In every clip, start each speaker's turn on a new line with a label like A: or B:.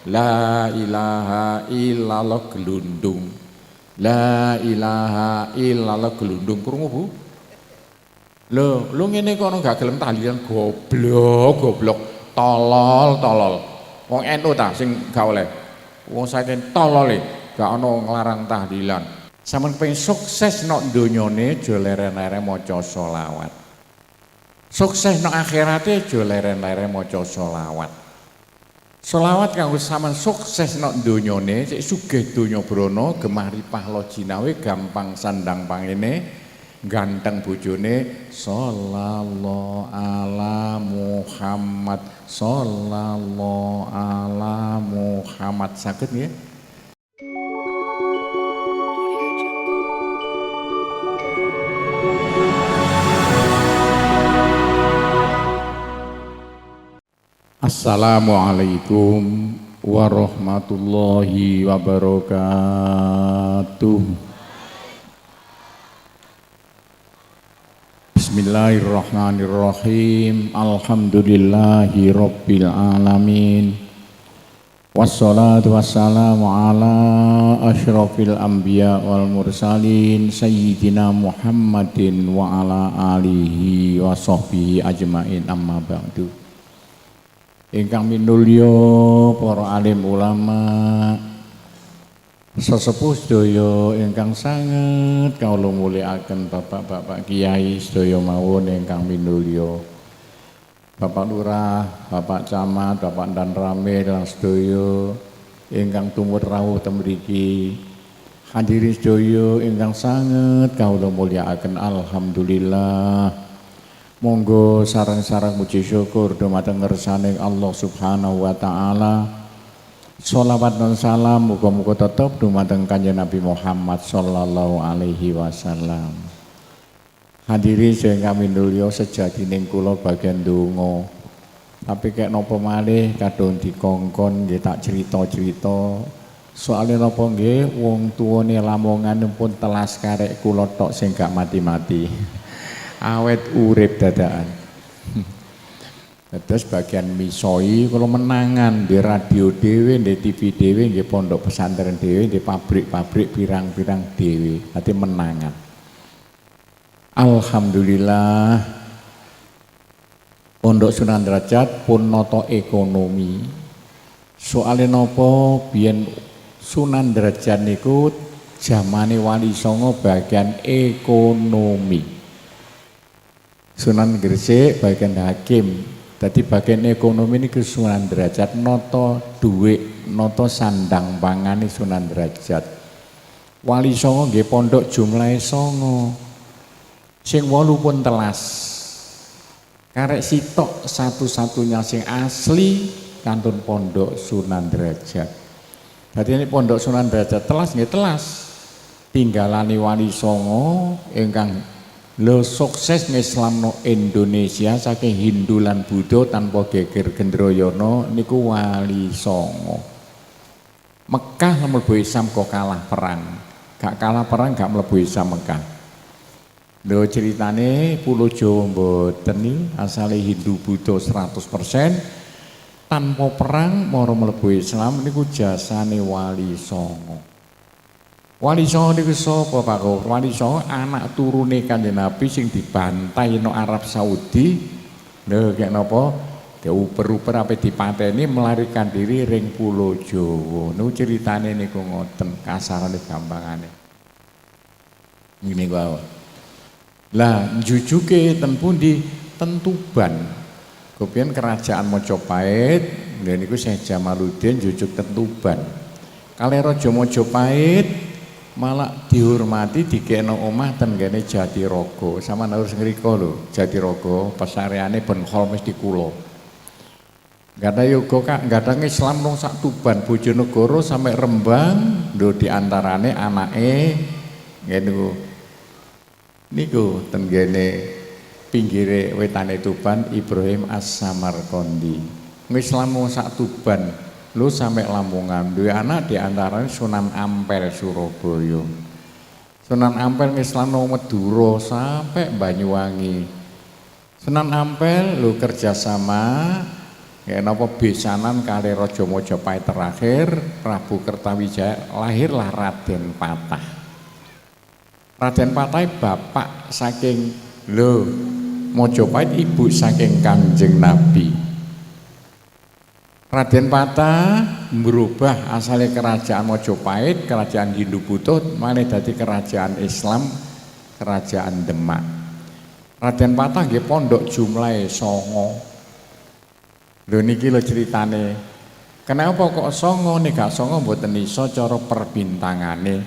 A: La ilaha illallah gelundung. La ilaha illallah gelundung. Krungu Bu? Lho, lu ngene kok gak gelem tahlilan goblok, tolol. Wong NU ta sing gak oleh. Wong saiki tolol gak ono nglarang tahlilan. Sampeyan pengen sukses nok donyane aja leren-leren maca selawat. Sukses nok akhirate aja leren-leren maca selawat. Selawat kanggo sampeyan sukses nok donyane, sik sugih donya brana, gemah ripah lo jinawe, gampang sandang pangene. Ganteng bojone sallallahu ala Muhammad sallallahu ala Muhammad saged nggih. Assalamualaikum warahmatullahi wabarakatuh. Bismillahirrahmanirrahim. Alhamdulillahi rabbil alamin. Wassalatu wassalamu ala asyrafil anbiya wal mursalin sayyidina Muhammadin wa ala alihi wa sahbihi ajmain, amma ba'du. Ingkang minulya para alim ulama, sesepuh sedaya ingkang sanget kawula mulyakaken bapak-bapak kiai sedaya mawon ingkang minulya. Bapak Lurah, Bapak Camat, Bapak Dan Rame lan sedaya ingkang tumut rawuh teng mriki. Hadirin sedaya ingkang sanget kawula mulyakaken, alhamdulillah. Monggo sareng-sareng muji syukur dumateng ngersane Allah Subhanahu wa taala. Sholawat dan salam muga-muga tetep dumateng Kanjeng Nabi Muhammad sallallahu alaihi wasallam. Hadirin sing kami mulya, sejatining kula bagian donga. Tapi kek napa malih kadung dikongkon nggih tak cerita-cerita. Soale napa nggih wong tuwane Lamongan pun telas karek kula tok sing gak mati-mati. Awet urip dadakan. Terus bagian misoi kalau menangan di radio dewe, di TV dewe, di pondok pesantren dewe, di pabrik-pabrik pirang-pirang dewe, nanti menangan. Alhamdulillah, Pondok Sunan Derajat pun noto ekonomi. Soalnya nopo biyen Sunan Derajat niku zamane Wali Songo bagian ekonomi. Sunan Gresik bagian hakim. Tadi bagian ekonomi ini ke Sunan Derajat, noto duit, noto sandang pangane Sunan Derajat. Wali Songo nggih pondok jumlahe 9. Sing 8 pun telas. Karek sitok satu-satunya sing asli kantun pondok Sunan Derajat. Dadi ini pondok Sunan Derajat telas nggih telas. Tinggalane Wali Songo ingkang lo sukses ngislamno Indonesia saking Hindu lan Buddha tanpa geger gendroyono niku Wali Songo. Mekah mlebu Islam kok kalah perang. Gak kalah perang gak mlebu Islam Mekah. Lho ceritane pulau Jawa mboten iki asale Hindu Buddha 100%, tanpa perang mara mlebu Islam niku jasane Wali Songo. Wali Songo niku sapa Pak Ko? Wali Songo anak turune Kanjeng Nabi sing dibantai no Arab Saudi. Lho kek napa? Diuper-uper ape dipateni melarikan diri ring Pulau Jawa. Niku ceritane niku ngoten, kasarane gampangane. Ngene wae. Lah jujuke ten pundi? Ten Tuban. Kemudian kerajaan Mojopahit, lha niku Syekh Jamaluddin jujuk ten Tuban. Kali Raja Mojopahit malah dihormati dikeno omah ten kene Jatirogo. Sama harus ngriko lho, Jatirogo pasareane ben Holmes di kulo. Gak ada yoga kak, gak ada Islam nong sak Tuban, Bojonegoro sampai Rembang, lho diantarane anake ngene niku ten kene pinggire wetane Tuban Ibrahim As-Samarqandi. Islam nong sak Tuban. Lu sampai Lamongan, dua anak diantaranya Sunan Ampel Surabaya. Sunan Ampel ngislamno Madura sampai Banyuwangi. Sunan Ampel lu kerjasama Ya napa besanan kali Raja Majapahit terakhir Prabu Kertawijaya lahirlah Raden Patah. Raden Patah bapak saking Majapahit, ibu saking Kanjeng Nabi. Raden Patah merubah asalnya kerajaan Majapahit, kerajaan Hindu Buddha malih dadi kerajaan Islam, kerajaan Demak. Raden Patah nggih pondok jumlahe 9. Lho niki lho ceritane. Kenapa kok 9 nek gak 9 mboten iso cara perbintangane.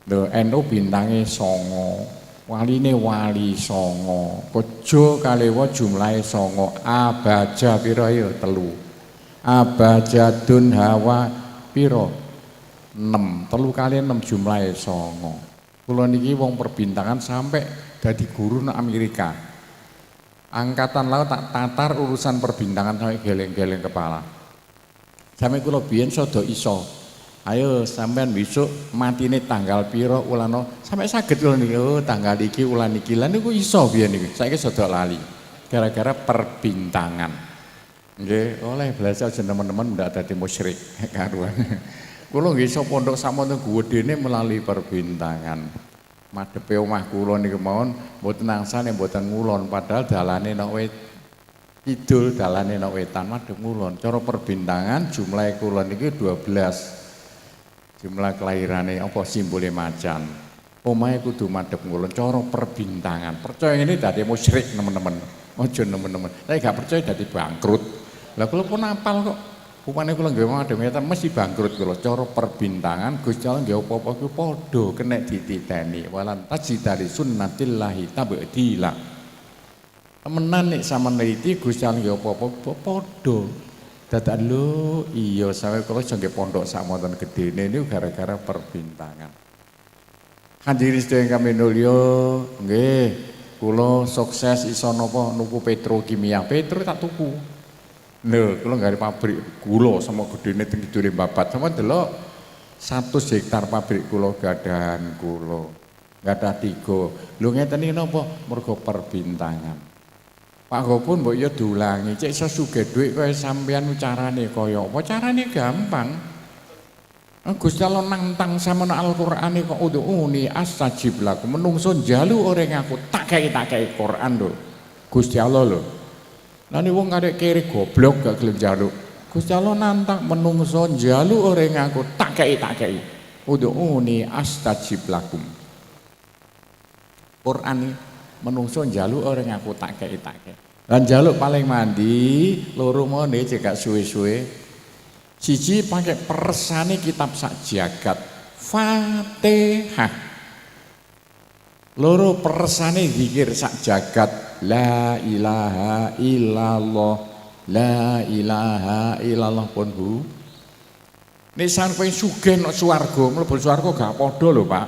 A: Lho NU bintange 9. Waline wali 9. Kojo kalewa jumlahe 9. Abaja pira ya 3. Abajadun hawa pira 6. 3 kali 6 jumlahe 9. Kula niki wong perbintangan sampai dadi guru nang Amerika. Angkatan laut tak tatar urusan perbintangan sampai geleng-geleng kepala. Sampai kula biyen sedo iso. Ayo sampean besok matine tanggal piro ulana sampai saged kula niki tanggal iki ulan iki lan niku iso biyen niki. Saiki sedo lali. Gara-gara perbintangan. Nggih, oleh belajar teman-teman ndak dadi musyrik karuan. Kula nggih iso pondok samonten gedene melalui perbintangan. Madhepe omah kula niku mawon mboten angsane mboten ngulon padahal dalane nek kidul dalane nek wetan madhep ngulon. Cara perbintangan jumlah kula niki 12. Jumlah kelahirane apa simbole macan. Omahe kudu madhep ngulon cara perbintangan. Percaya ngene dadi musyrik teman-teman. Aja teman-teman. Saya gak percaya dadi bangkrut. Lah kula pun apal kok. Upane kula nggih madhep ngeten mesti bangkrut kula. Cara perbintangan Gusti Allah nggih apa-apa ku padha kena dititeni. Walan tajidali sunnatillahi tabdila. Temenan nek sampean neliti Gusti Allah nggih apa-apa padha. Dadak lho iya sawe kula nggih pondok samonten gedene niku gara-gara perbintangan. Hadirin sedaya kami nulya nggih kula sukses iso napa nuku petrokimia. Petro tak tuku. Lho, kula nggawe pabrik gula sama gedene teng kidule Babat. Sama delok 100 hektar pabrik kula gadahan kula. Gadah 3. Lho ngeten iki napa? Mergo perbintangan. Pak Gopun mbok ya diulangi, cek iso sugih dhuwit kaya sampean carane kaya apa? Carane gampang. Gusti Allah nantang sampeyan Al-Qur'ane kok udhuni astajib lakum. Menungso njaluk ora ngaku tak kei Quran lho. Gusti Allah lho. Lah nek wong karek kere goblok gak gelem njaluk. Gusti Allah nantang menungso njaluk ora ngaku tak kei. Udhuni astajib lakum. Quran menungso njaluk ora ngaku tak kei. Lan njaluk paling mandi loro mone cekak suwe-suwe. Siji pakai peresane kitab sak jagat Fatihah. Loro peresane zikir sak jagat la ilaha illallah, la ilaha illallah pun Bu. Nek sampeyan sugih nek swarga, mlebu swarga gak padha lho Pak.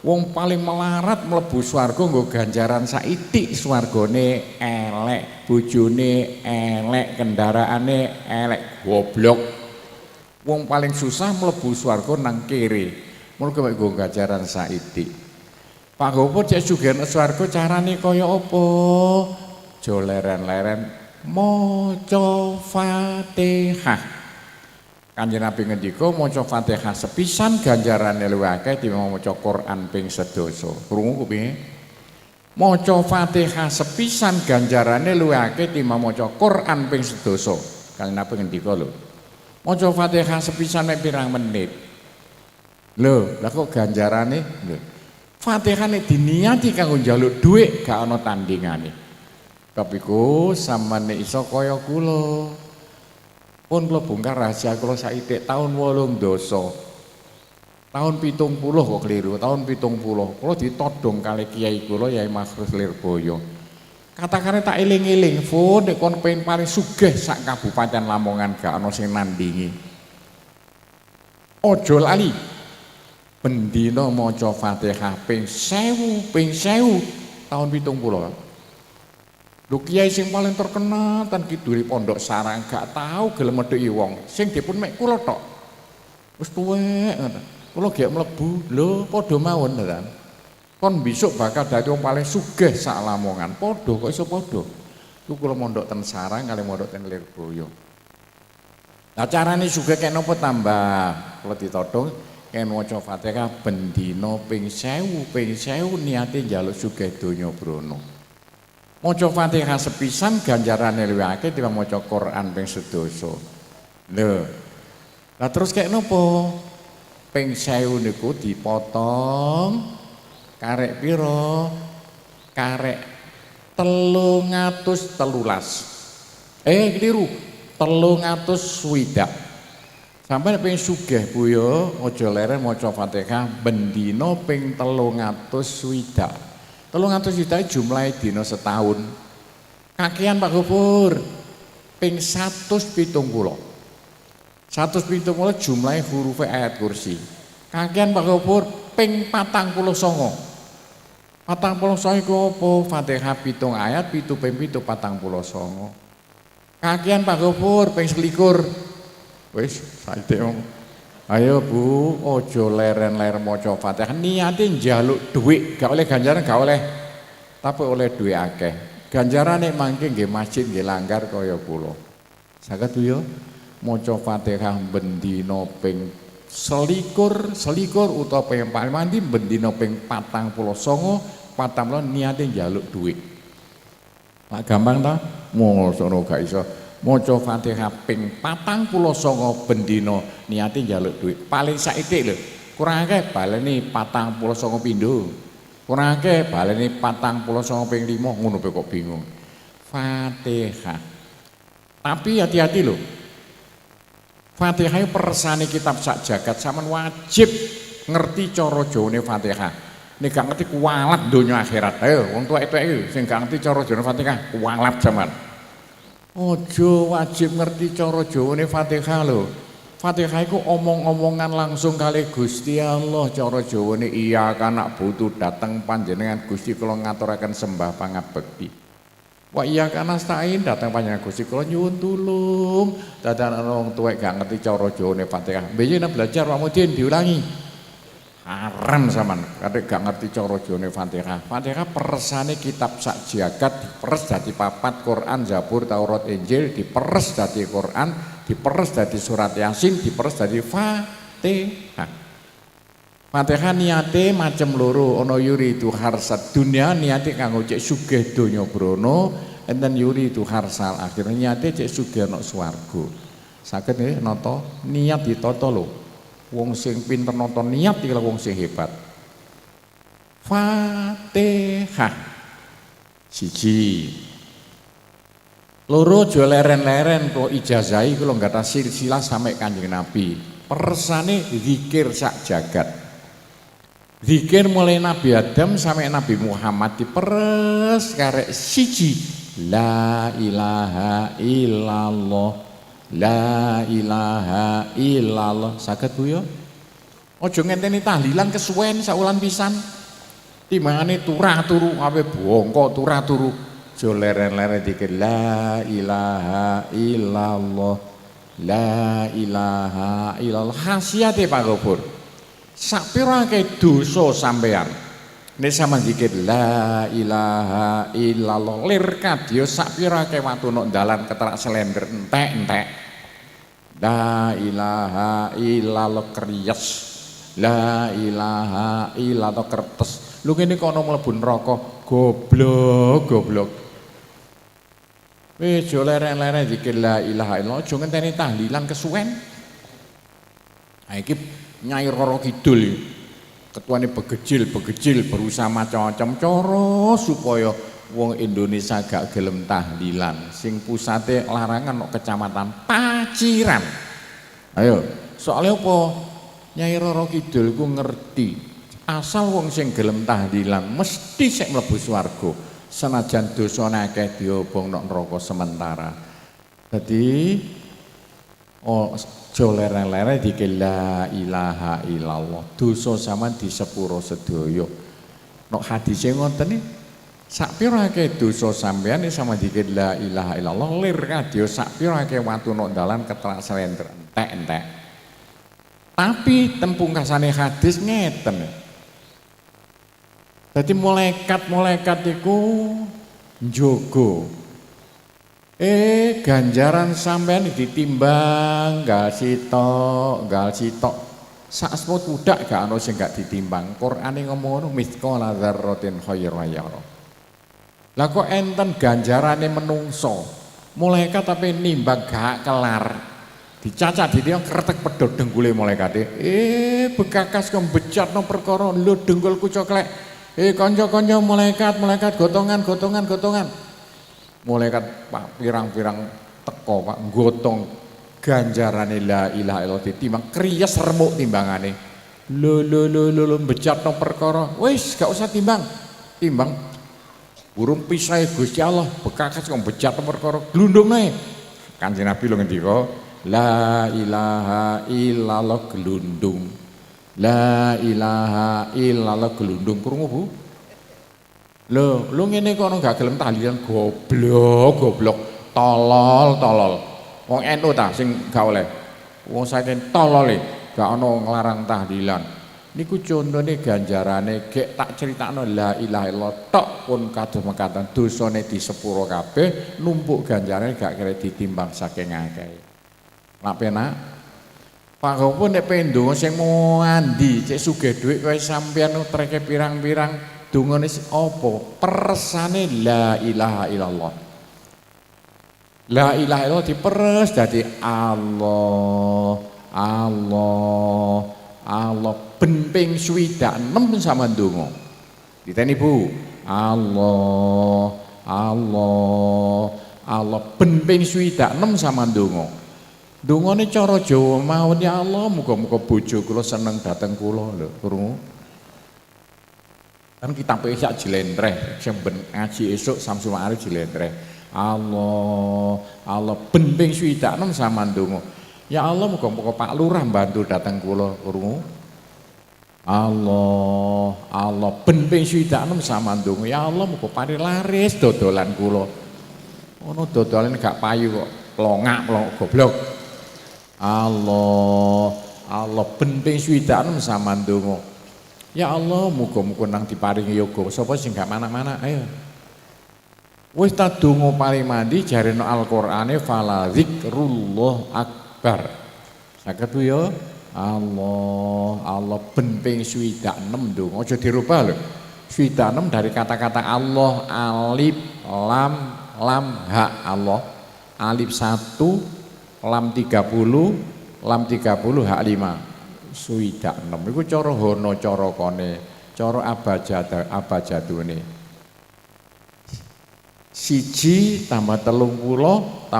A: Wong paling melarat mlebu swarga nggo ganjaran saithik, swargane elek, bojone elek, kendaraane elek, goblok. Wong paling susah mlebu swarga nang kere. Mergo mek nggo ganjaran saithik. Pak Gopo cek sugih nek swarga carane kaya apa? Jo leren-leren maca Fatihah. Kanjeng Nabi ngendika maca Fatihah sepisan ganjarane luwih akeh tinimbang maca Quran ping 10. Krungu kepiye? Maca Fatihah sepisan ganjarane luwih akeh tinimbang maca Quran ping 10. Kanjeng Nabi ngendika lho. Maca Fatihah sepisan mek pirang menit. Lho, lah kok ganjarane? Lho. Fatihah nek diniati kanggo njaluk dhuwit gak ana tandingane. Kapiku sampeyan iso kaya kula. Pun kula bongkar rahasia kula saithik taun 8 dosa. Taun 70 kok keliru, taun 70. Kula ditodong kali kiai kula Yai Makhrus Lirboyo. Katakane tak eling-eling, "Fon nek kon pengen paling sugih sak Kabupaten Lamongan gak ana sing nandingi. Aja lali bendina maca Fatihah ping 1000 taun 70. Lho kiai sing paling terkenal ten kidule Pondok Sarang gak tau gelem medhuki wong. Sing dipun mek kula tok. Wis tuwek ngoten. Kula gek mlebu, lho padha mawon kan. Kon besok bakal dadi wong paling sugih sak Lamongan. Padha kok iso padha. Iku kula mondok ten Sarang kali mondok ten Lirboyo. Lah carane sugih kek napa tambah kula ditodhong ken waca Fatihah ben dina ping 1000 niate njaluk sugih donya brana. Maca Fatihah sepisan ganjarane luwih akeh timbang maca Quran ping sedasa. Lho. Lah terus kek napa? Ping 1000 niku dipotong karek pira? Karek 313. Keliru. 300 Sampai ping sugih Buya aja leren maca Fatihah ben dina ping 300 jumlahe dina setahun. Kakean Pak Gopur. Ping 170. 170 jumlahe huruf ayat kursi. Kakean Pak Gopur ping 49. 49 iku apa? Fatihah 7 ayat 7 ping 7 49. Kakean Pak Gopur ping 21. Wis saiki wong. Ayo Bu, aja leren-leren maca Fatihah. Niate njaluk dhuwit, gak oleh ganjaran gak oleh. Tapi oleh dhuwit akeh. Ganjarane mangke nggih masjid nggih langgar kaya kula. Saged Bu ya maca Fatihah ben dina ping selikur utawa ping mandi ben dina ping 49 niate njaluk dhuwit. Lah gampang ta? Ngono gak iso. Maca Fatihah ping 49 ben dina niate njaluk dhuwit. Paling saithik lho. Kurang akeh baleni 49 pindho. Kurang akeh baleni 49 ping 5 ngono kok bingung. Fatihah. Tapi hati-hati lho. Fatihah persane kitab sak jagat sampean wajib ngerti cara Jawane Fatihah. Nek gak ngerti kualat donya akhirat. Ayo wong tuwek-tuwek iki sing gak ngerti cara Jawane Fatihah kualat sampean. Ojo wajib ngerti cara Jawane Fatihah lho. Fatihah iku omong-omongan langsung kali Gusti Allah. Cara Jawane iya kanak butuh dateng panjenengan Gusti kula ngaturaken sembah pangabekti. Wa iya kana stain datang panjenengan Gusti kula nyuwun tulung. Dadan wong tuwek gak ngerti cara Jawane Fatihah. Mbiyen belajar Pak Mudin diulangi. Haram sampean kadek gak ngerti cara Jawane Fatihah. Fatihah persane kitab sak jagat diperes dadi 4 Quran, Zabur, Taurat, Injil diperes dadi Quran, diperes dadi surat Yasin, diperes dadi Fatihah. Fatihah niate macem loro, ana yuridu harsad dunya niate kanggo cek sugih donya brana, enten yuridu harsal akhir niate cek sugih ana swarga. Saged nggih nata niat ditata lho. Wong sing pinter nata niat iki wong sing hebat. Fatihah. Siji. Loro aja leren-leren kok ijazahi kula nggata silsilah sampai Kanjeng Nabi. Persane zikir sak jagat. Zikir mulai Nabi Adam sampai Nabi Muhammad diperes karek siji. La ilaha illallah. La ilaha illallah. Saged Bu ya. Aja ngenteni tahlilan kesuwen saulan pisan. Timbangane turah turu ape bongko turah turu. Aja leren-leren dikir la ilaha illallah. La ilaha illallah. Khasiate Pak Gopur. Sapira akeh dosa sampean. Nek sampean zikir la ilaha illallah lir kadya sapira akeh watu nok dalan keterak slender entek-entek. La ilaha illallah kriyes. La ilaha illallah kertes. Lu ngene kok ana mlebu neraka goblok. Wis aja leren-leren zikir la ilaha illallah aja ngenteni tahlilan kesuwen. Ha iki Nyai Roro Kidul ketuane begejil berusaha macam-macam cara supaya wong Indonesia gak gelem tahlilan. Sing pusate larangan kok kecamatan Paciran. Ayo, soalnya apa? Nyai Roro Kidul ku ngerti asal wong sing gelem tahlilan mesti sik mlebu swarga. Senajan dosane akeh diobong nok neraka sementara. Dadi aja leren-leren dikir la ilaha illallah. Dosa sampean disepuro sedaya. Nek hadise ngoten iki sak pira akeh dosa sampean sama dikir la ilaha illallah lir kadya sak pira akeh watu nok dalan keterak slender entek-entek. Tapi tempungkasane hadis ngeten. Dadi malaikat-malaikat iku njogo Ganjaran sampean ditimbang gal sitok sak semut udak gak ono sing gak ditimbang. Qur'ane ngomong ngono mithqala dzarratin khairan yara. Lah kok enten ganjarane menungso. Malaikat tapi nimbang gak kelar. Dicacat di dia kretek pedhot denggule malaikate. Bekakas kembecatno perkara lho denggulku coklek. Kanca-kanca malaikat gotongan. Malaikat Pak pirang-pirang teko Pak gotong ganjarane la ilaha illallah ditimbang kriyes remuk timbangane. Lho becatno perkara. Wis gak usah timbang. Burung pisai Gusti Allah bekakas kok becatno perkara glundung ae. Kanjeng Nabi lho ngendika la ilaha illallah gelundung. La ilaha illallah gelundung. Krungu Bu? Lho ngene kok gak gelem tahlilan goblok. Tolol. Wong NU ta sing gak oleh. Wong saking tolole gak ono nglarang tahlilan. Niku contone ganjarane gek tak critakno la ilaha illallah tok pun kados mekaten dosane disepuro kabeh numpuk ganjarane gak kira ditimbang saking akeh. Nak penak Pak Gopo nek pendonga sing mandi cek sugih dhuwit kowe sampean treke pirang-pirang dongane apa? Persane la ilaha illallah. La ilaha illallah diperes dadi Allah ben ping 26 sama ndonga. Diteni Bu. Allah ben ping 26 sama ndonga. Ndongane cara Jawa mawon ya Allah muga-muga bojo kula seneng dateng kula lho, krungu. Kan kitabe sak jlentreh, sing ben ngaji esuk Samsul Ma'arif jlentreh. Allah ben ping 26 sama ndonga. Ya Allah muga-muga Pak Lurah bantu dateng kula, krungu. Allah ben ping 26 sama ndonga. Ya Allah muga pari laris dodolan kula. Ono dodolan gak payu kok, plongak goblok. Allah ben ping 26 sama ndonga. Ya Allah muga-muga nang diparingi yoga. Sapa sing gak mana-mana ayo. Wis ta donga paling mandi jareno Al-Qur'ane fala zikrullah akbar. Saged Bu ya. Allah ben ping 26 ndonga. Aja dirubah lho. 26 dari kata-kata Allah, alif, lam, ha. Allah. Alif 1, lam 30, hak 5. 26 iku cara hono cara kone, cara abajadune. 1 tambah 30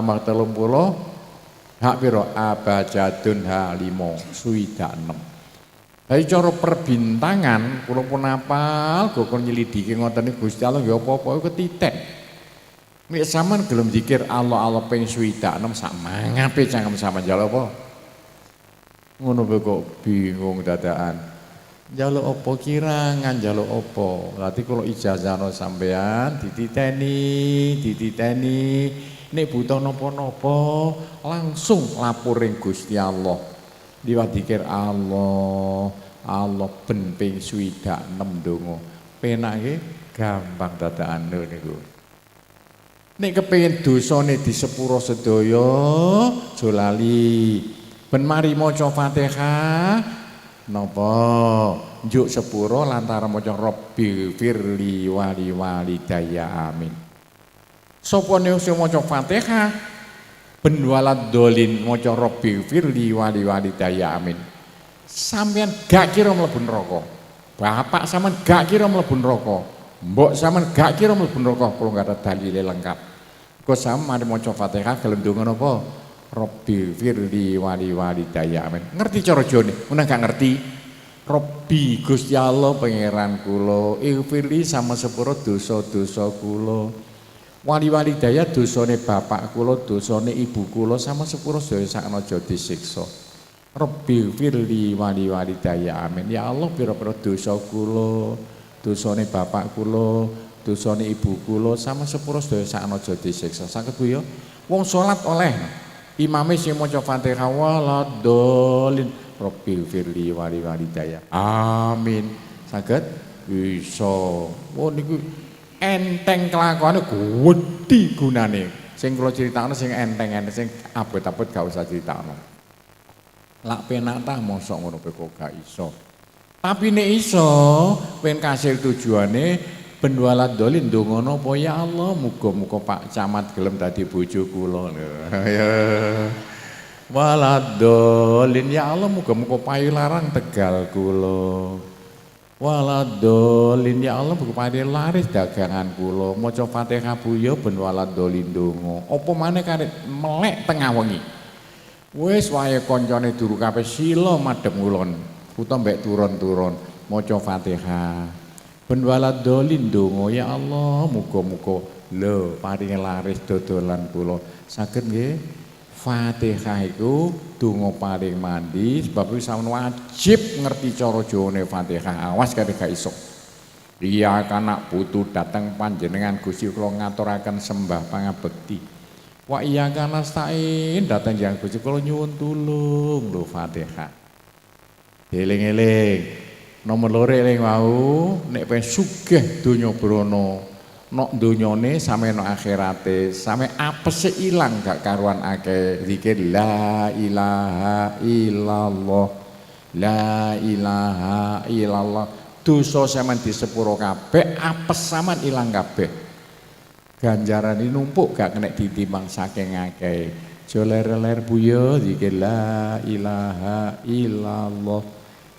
A: hak piro abajadun hak 5 26. Dari cara perbintangan kula pun apal kok nyelidiki ngoten niku Gusti Allah nggih apa-apa iku ketitik. Nek sampean gelem zikir Allah ping 26 sak mangape cangkem sampean njaluk apa? Ngono kok bingung dadakan. Njaluk apa kirangan njaluk apa? Berarti kula ijazahno sampean dititeni. Nek butuh napa-napa langsung lapor ring Gusti Allah. Liwat zikir Allah ben ping 26 ndonga. Penake gampang dadakan niku. Nek kepengin dosane disepuro sedaya, aja lali. Ben mari maca Fatihah napa njuk sepuro lantaran maca Rabbi firli wali walidayya amin. Sapa sing maca Fatihah ben walad dolin maca Rabbi firli wali walidayya amin. Sampeyan gak kira mlebu neraka. Bapak sampean gak kira mlebu neraka. Mbok sampean gak kira mlebu neraka kula gak ada dalile lengkap. Kok sampean mari maca Fatihah gelem ndonga napa? Rabbi firli wali walidayya amin. Ngerti cara jone? Mun gak ngerti. Rabbi Gusti Allah pangeran kula, firli sama sepuro dosa-dosa kula. Wali walidayya dosane bapak kula, dosane ibu kula sama sepuro sedaya sakna aja disiksa. Rabbi firli wali walidayya amin. Ya Allah pira-pira dosa kula, dosane bapak kula, dosane ibu kula sama sepuro sedaya sakna aja disiksa. Saged Bu ya. Wong salat oleh imame sing maca Fatihah waladhdallin Rabbil firli wali walidayya amin. Saged bisa. Oh niku enteng kelakuane gedhi gunane. Sing kula critakno sing enteng-enteng sing abot-abot gak usah critakno. Lak penak ta mosok ngono kok gak iso. Tapi nek iso pen kasil tujuane ben walad dolin ndonga napa ya Allah muga-muga Pak Camat gelem dadi bojo kula. Ya. Walad dolin ya Allah muga-muga payu larang Tegal kula. Walad dolin ya Allah muga payu laris dagangan kula. Maca Fatihah buya ben walad dolin ndonga. Apa maneh karep melek tengah wengi. Wis wae koncone turu kabeh sila madhep ngulon. Utawa mbek turun-turun maca Fatihah. Ben walad dolin ndonga ya Allah muga-muga lho paringi laris dodolan kula. Saged nggih Fatihah iku donga paling mandi sebab iku sampeyan wajib ngerti cara Jawane Fatihah. Awas kare gak iso. Iya kanak putu dateng panjenengan Gusti kula ngaturaken sembah pangabekti. Wa iya kana stain dateng yang Gusti kula nyuwun tulung lho Fatihah. Eling-eling. Nomor loro eling wau nek pengen sugih donya brana nok donyane sampe nok akhirate sampe apese ilang gak karuan akeh zikir la ilaha illallah la ilaha illallah dosa sampean disepuro kabeh apes sampean ilang kabeh ganjaran ini numpuk gak kena ditimbang saking akeh aja ler-ler buya zikir la ilaha illallah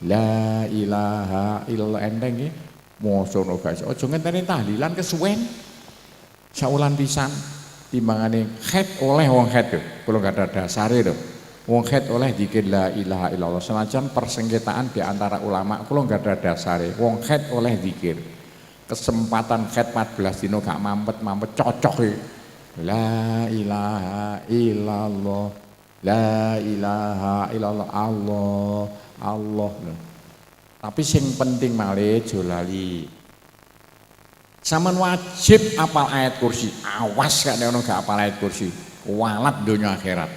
A: la ilaha illallah enteng nggih mosono guys, aja ngenteni tahlilan kesuwen. Saulan pisan timbangane khet oleh wong khet lho. Kula gak ada dasare lho. Wong khet oleh zikir la ilaha illallah. Senajan persengketaan di antara ulama kula gak ada dasare. Wong khet oleh zikir. Kesempatan khet 14 dino gak mampet-mampet cocok iki. La ilaha illallah. La ilaha illallah Allah. Tapi sing penting malih aja lali. Sampeyan wajib apal ayat kursi. Awas gak nek ono gak apal ayat kursi. Walat donya akhirat.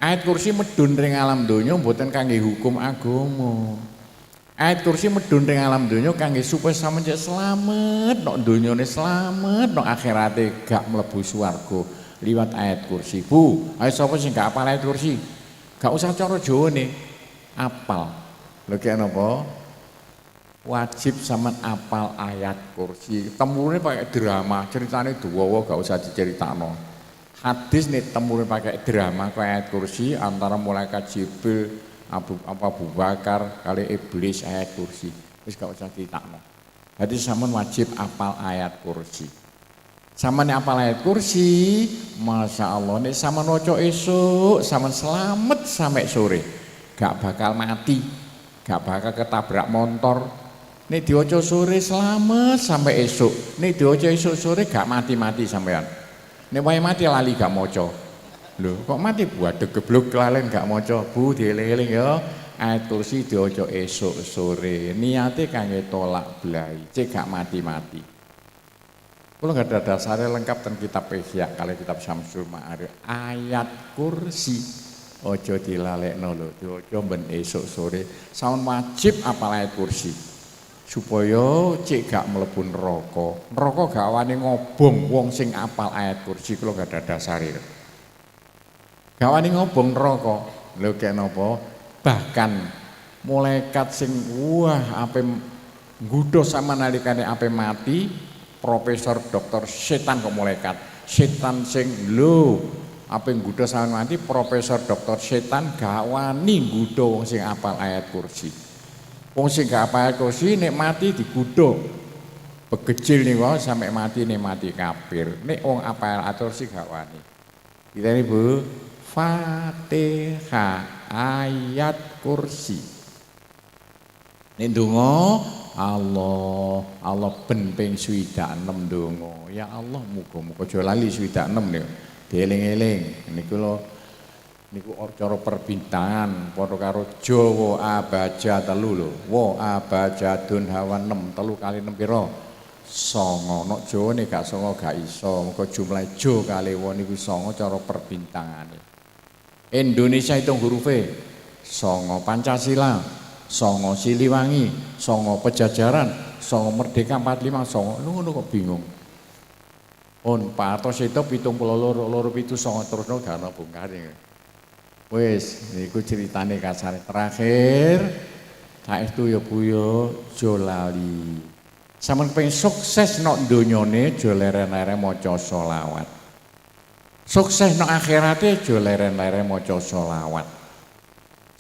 A: Ayat kursi medun ring alam donya mboten kangge hukum agama. Ayat kursi medun ring alam donya kangge supaya sampeyan selamat, nok donyane selamat, nok akhirate gak mlebu swarga liwat ayat kursi. Bu, ayo sapa sing gak apal ayat kursi? Gak usah cara Jawane. Apal. Lho ki napa? Wajib sampean apal ayat kursi. Temune pakai drama, ceritane dawa gak usah diceritakno. Hadis nek temune pakai drama kaya ayat kursi antara malaikat Jibril, Abu Bakar kali iblis ayat kursi. Wis gak usah diceritakno. Jadi sampean wajib apal ayat kursi. Sampeyan apal ayat kursi, Masya Allah nek sampean waca esuk, sampean selamat sampai sore. Gak bakal mati. Gak bakal ketabrak motor. Nek diwaca sore selamat sampai esuk. Nek diwaca esuk sore gak mati-mati sampean. Nek wae mati lali gak maca. Lho, kok mati buat geblok kelalen gak maca. Bu dieling-eling ya. Ayat kursi diwaca esuk sore. Niate kangge tolak blai. Cek gak mati-mati. Kula gak ada dasare lengkap ten kitab Ihya kali kitab Syamsul Ma'arif. Ayat kursi. Ojo dilalekno lho, diwaca ben esuk sore. Saun wajib apal ayat kursi. Supaya cek gak mlebu neraka. Neraka gak wani ngobong wong sing apal ayat kursi kula gak ada dasare. Gak wani ngobong neraka. Lho kek napa? Bahkan malaikat sing wah ape nggodha sama nalikane ape mati, profesor doktor setan kok malaikat. Setan sing lho apa yang nggodha sampeyan mati profesor doktor setan gak wani nggodha wong sing apal ayat kursi. Wong sing gak apal ayat kursi nek mati digodha. Begecil nih wae sampai mati nek mati kafir. Nek wong apal ayat kursi gak wani. Kitane Bu, Fatihah ayat kursi. Nek ndonga Allah ben ping 26 ndonga. Ya Allah muga-muga aja lali 26 niku. Dieling-eling niku lho niku cara perbintangan padha karo Jawa abaja telu lho. Wa abajadun hawan 6 telu kali 6 pira? 9. Nek Jawane gak 9 gak iso. Muga jumlah jo kali wa niku 9 cara perbintangane. Indonesia hitung hurufe 9 Pancasila, 9 Siliwangi, 9 Pejajaran, 9 Merdeka 45, 9 ngono kok bingung. On Pak Arto Seto 72 songo terusno gak ana bongkare. Wis niku ceritane kasar terakhir. Saestu ya Bu ya aja lali. Sampeyan pengen sukses nok donyane aja leren-leren maca selawat. Sukses nok akhirate aja leren-leren maca selawat.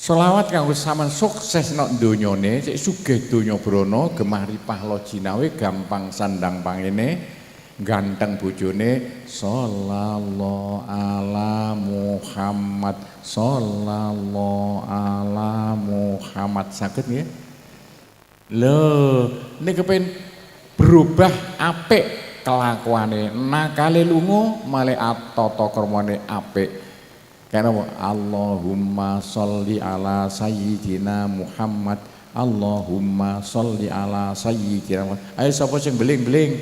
A: Selawat kanggo sampeyan sukses nok donyane sik sugih donya brana gemah ripah lojinawe gampang sandang pangene ganteng bojone sallallahu ala Muhammad sallallahu ala Muhammad saged nggih lho nek kepen berubah apik kelakuane nakale lunga malih tata kramane apik kenapa Allahumma sholli ala sayyidina Muhammad Allahumma sholli ala sayyidina Muhammad. Ayo sapa sing beling-beling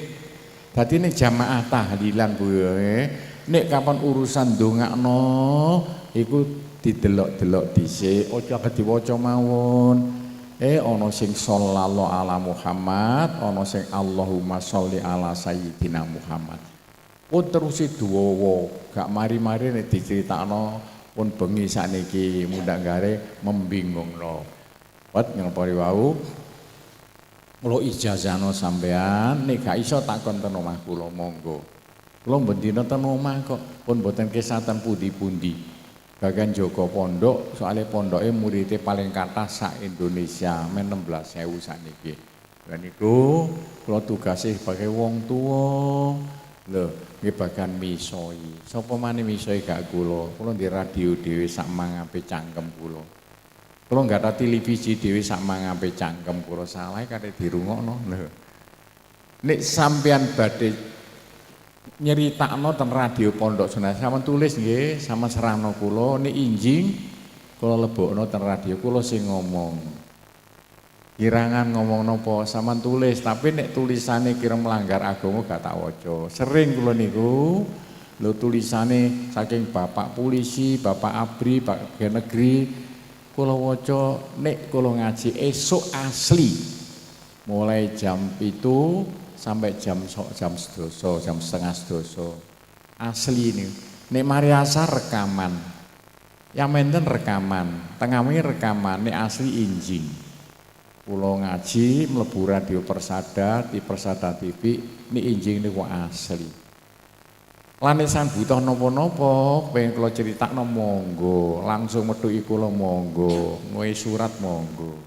A: dadi nek jamaah tahlilan Bu nek kapan urusan ndongakno iku didelok-delok dhisik aja diwaca mawon ana sing sallallahu ala Muhammad ana sing Allahumma sholli ala sayyidina Muhammad pun terusi duwowo gak mari-mari nek diceritakno pun bengi sakniki mundak gare membingungno wat ngapari wau kula ijazahno sampean nek gak iso takon ten omah kula monggo kula bendina ten omah kok pun boten kesatan pundi-pundi bagian jaga pondok soalnya pondoke muridé paling kathah sak Indonesia men 16.000 sakniki lha niku kula tugase sebagai wong tuwa lho nggih bagian misoi sapa maneh misoi gak kula di radio dhewe sak mangape cangkem kula gak ada televisi dhewe sak mangape cangkem kula salah kate dirungokno lho nek sampean badhe nyeritakno ten radio Pondok Sunan sampean tulis nggih sama serahno kula nek injing kula lebokno ten radio kula sing ngomong kirangan ngomong nopo sampean tulis tapi nek tulisane kira melanggar agama gak tak waca sering kula niku lho tulisane saking bapak polisi bapak abri bapak negeri kula waca nek kula ngaji esuk asli mulai jam 7 sampai jam 11 jam setengah 11 asli ini nek mari asar rekaman yang menten rekaman tengah wengi rekaman nek asli injing kula ngaji mlebu radio Persada di Persada TV ini injing niku asli lan san butuh napa-napa pengen kula critakno monggo langsung metuki kula monggo ngowe surat monggo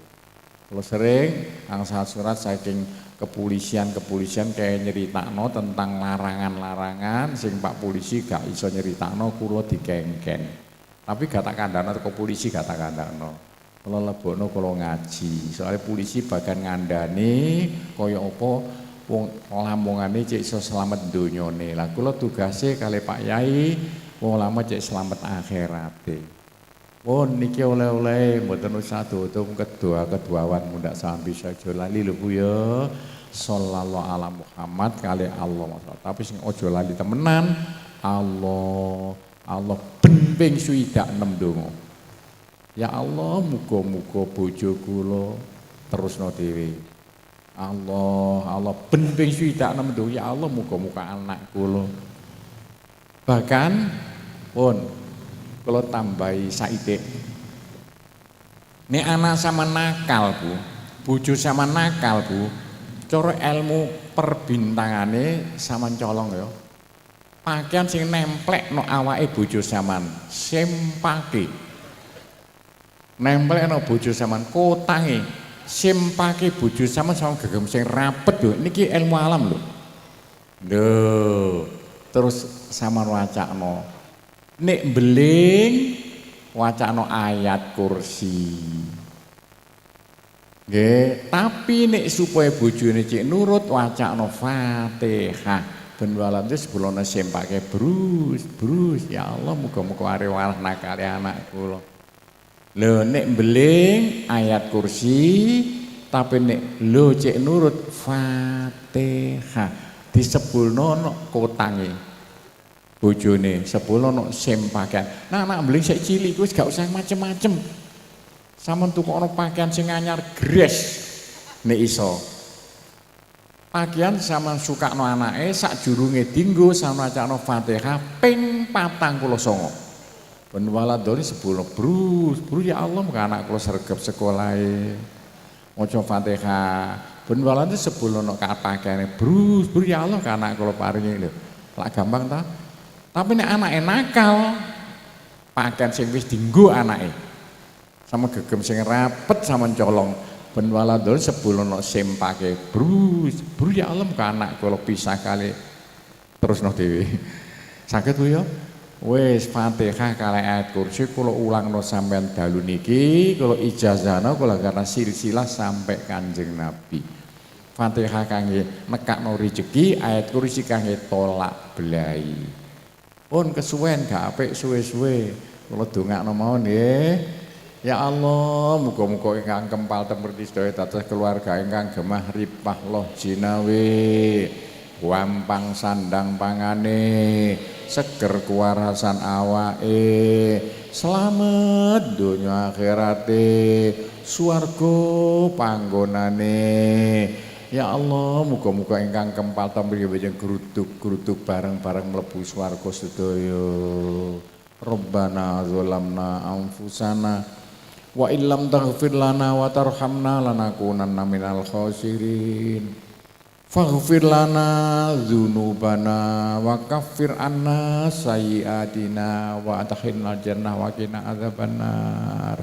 A: kula sering angsal surat saking kepolisian kayak nyeritakno tentang larangan-larangan sing Pak Polisi gak iso nyeritakno kula dikengken tapi gak tak kandhano ke polisi gak tak kandhano kula lebokno kula ngaji soalnya polisi bagian ngandani kaya apa wong lamungane cek iso slamet donyane lah kula tugase kali Pak Yai wong lama cek slamet akhirate pun niki oleh-oleh mboten usah dodo kedua-keduawan mundak sampe aja lali lho Bu ya sallallahu ala Muhammad kali Allah tapi sing aja lali temenan Allah ben ping 6 donga ya Allah muga-muga bojo kula terusno dhewe Allah ben ping 6 donga ya Allah muga-muga anak kula bahkan pun kalau tambahi saidik ini anak sama nakal Bu bojo sama nakal Bu cara ilmu perbintangane sama colong ya pakaian sing nemplek no awake bojo saman sempake nemplek no bojo saman kotange sempake bojo saman sama gegem sing rapet lho niki ilmu alam lho terus sama wacakno nek beling wacana ayat kursi nggih tapi nek supaya bojone cek nurut wacana Fatihah ben walam wis bulane sempake brus ya Allah muga-muga are walah nakale anak kula lho nek beling ayat kursi tapi nek lho cek nurut Fatihah disebulno kotange bojone sepuluh no sempakan nah anak beling sik cilik wis gak usah macem-macem sampean tukokno pakaian sing anyar gres nek iso Pakaian sama sukakno anake sakjurunge dinggo sama macakno Fatihah ping 49. Ben waladoni sepuluh bro ya Allah muga anak kula sregep sekolahe. Maca Fatihah. Ben waladi sebulno pakaiane bro ya Allah ka anak kula paringi lho. Lak gampang ta? Tapi nek anake nakal pakaian sing wis dinggo anake sama gegem sing rapet sama colong ben waladul sebulno sempake bro ya Allah muga anak kula pisah kali terusno dhewe. Saged Bu ya? Wis Fatihah kali ayat kursi kula ulangno sampean dalu niki kula ijazahno kula karena silsilah sampai Kanjeng Nabi. Fatihah kangge nekakno rezeki, ayat kursi kangge tolak belai. Pun kesuwen gak apik suwe-suwe kula dongakno mawon nggih. Ya Allah, muga-muga ingkang kempal temreti sedaya dados keluarga ingkang gemah ripah loh jinawe. Gampang sandang pangane, seger kuwarasan awake, selamat donya akhirate, swarga panggonane. Ya Allah, muga-muga ingkang kempal temreti benjing gruduk-gruduk bareng-bareng mlebu swarga sedaya. Rabbana zalamna anfusana wa illam taghfir lana wa tarhamna lanakunanna minal khasirin. Faghfir lana dzunubana wa kaffir anna sayyi'atina wa adkhilna jannah wa qina adzabannar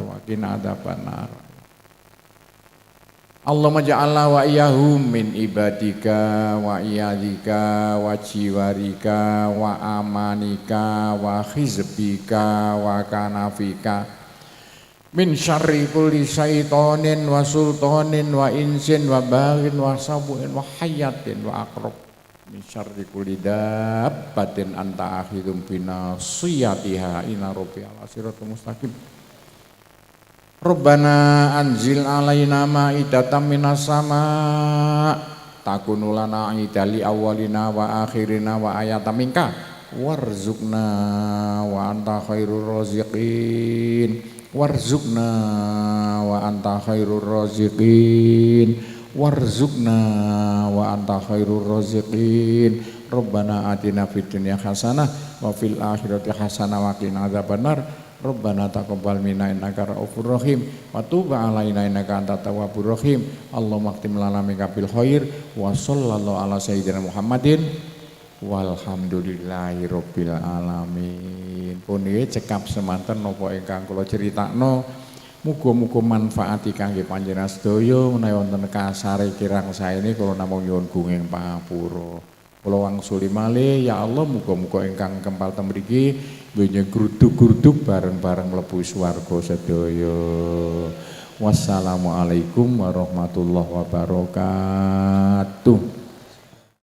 A: Allahumma ja'alna wa iyyahum min ibadika wa iyadika wa jiwarika wa amanika wa khizbika wa kanafika min syarri kulli syaitonin wa sultanin wa insin wa baghin wa sabuin wa hayatin wa aqrab min syarri kulli dabbatin anta akhidum bina siyatiha inna rabbi ala siratul mustaqim. Rabbana anzil alaina ma'idatan minas sama takunu lana idali awalina wa akhirina wa ayatan minka warzuqna wa anta khairur raziqin warzuqna wa anta khairur raziqin warzuqna wa anta khairur raziqin. Rabbana atina fid dunya hasanah wa fil akhirati hasanah wa qina adzabannar. Rabbana taqabbal minna innaka ra'ufur rahim wa tub 'alaina innaka antat tawwabur rahim. Allahumma khtim lana min bil khair wa sallallahu ala sayyidina Muhammadin walhamdulillahi rabbil alamin. Pun nggih cekap semanten napa ingkang kula critakno muga-muga manfaati kangge panjenengan sedaya menawi wonten kasare kirang saene kula namung nyuwun gunging pangapura. Kula wangsuli malih ya Allah muga-muga ingkang kempal ten mriki benjing gruduk-gruduk bareng-bareng mlebu swarga sedaya. Wassalamualaikum warahmatullahi wabarakatuh.